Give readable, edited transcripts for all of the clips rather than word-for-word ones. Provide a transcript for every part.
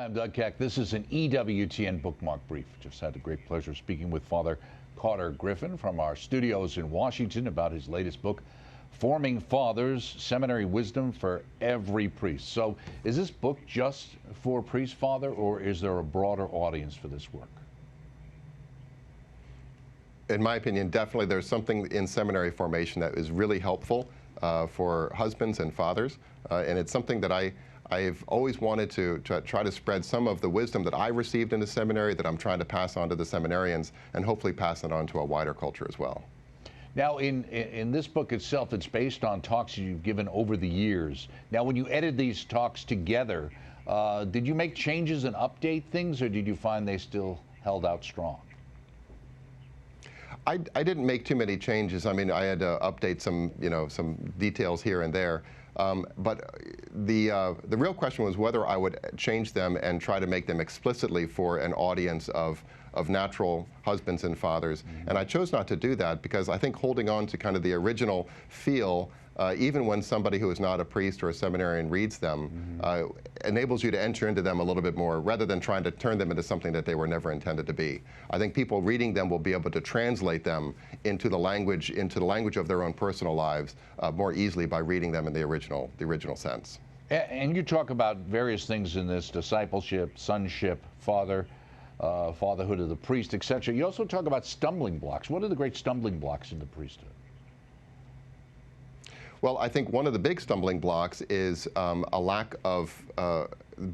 I'm Doug Keck. This is an EWTN Bookmark Brief. Just had the great pleasure of speaking with Father Carter Griffin from our studios in Washington about his latest book, Forming Fathers, Seminary Wisdom for Every Priest. So is this book just for priests, Father, or is there a broader audience for this work? In my opinion, definitely there's something in seminary formation that is really helpful for husbands and fathers, and it's something that I've always wanted to try to spread some of the wisdom that I received in the seminary that I'm trying to pass on to the seminarians and hopefully pass it on to a wider culture as well. Now, in this book itself, it's based on talks you've given over the years. Now, when you edited these talks together, did you make changes and update things, or did you find they still held out strong? I didn't make too many changes. I mean, I had to update some details here and there. But the real question was whether I would change them and try to make them explicitly for an audience of natural husbands and fathers. And I chose not to do that because I think holding on to kind of the original feel, even when somebody who is not a priest or a seminarian reads them, enables you to enter into them a little bit more rather than trying to turn them into something that they were never intended to be. I think people reading them will be able to translate them into the language of their own personal lives more easily by reading them in the original sense. And you talk about various things in this: discipleship, sonship, fatherhood of the priest, etc. You also talk about stumbling blocks. What are the great stumbling blocks in the priesthood? Well, I think one of the big stumbling blocks is a lack of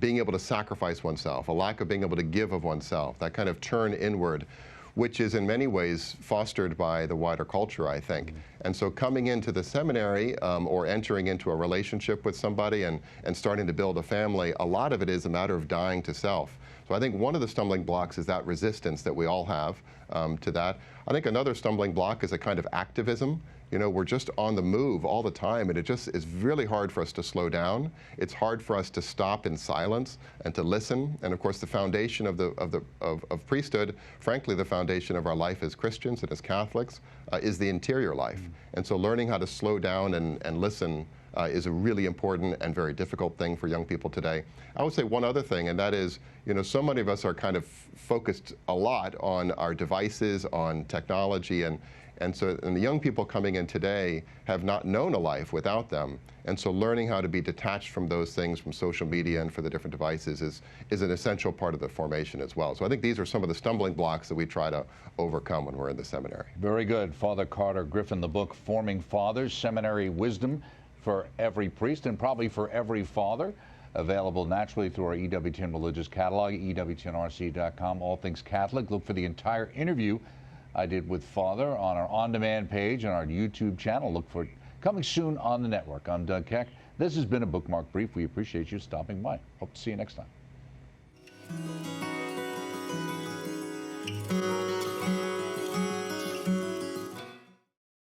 being able to sacrifice oneself, a lack of being able to give of oneself, that kind of turn inward, which is in many ways fostered by the wider culture, I think. And so coming into the seminary or entering into a relationship with somebody and starting to build a family, a lot of it is a matter of dying to self. So I think one of the stumbling blocks is that resistance that we all have to that. I think another stumbling block is a kind of activism. You know, we're just on the move all the time, and it just is really hard for us to slow down. It's hard for us to stop in silence and to listen. And of course, the foundation of priesthood, frankly, the foundation of our life as Christians and as Catholics, is the interior life. And so learning how to slow down and listen is a really important and very difficult thing for young people today. I would say one other thing, and that is, you know, so many of us are kind of focused a lot on our devices, on technology, and the young people coming in today have not known a life without them. And so learning how to be detached from those things, from social media and for the different devices is an essential part of the formation as well. So I think these are some of the stumbling blocks that we try to overcome when we're in the seminary. Very good. Father Carter Griffin, the book Forming Fathers, Seminary Wisdom for Every Priest and probably for every father, available naturally through our EWTN religious catalog, EWTNRC.com, all things Catholic. Look for the entire interview I did with Father on our on-demand page on our YouTube channel. Look for it coming soon on the network. I'm Doug Keck. This has been a Bookmark Brief. We appreciate you stopping by. Hope to see you next time.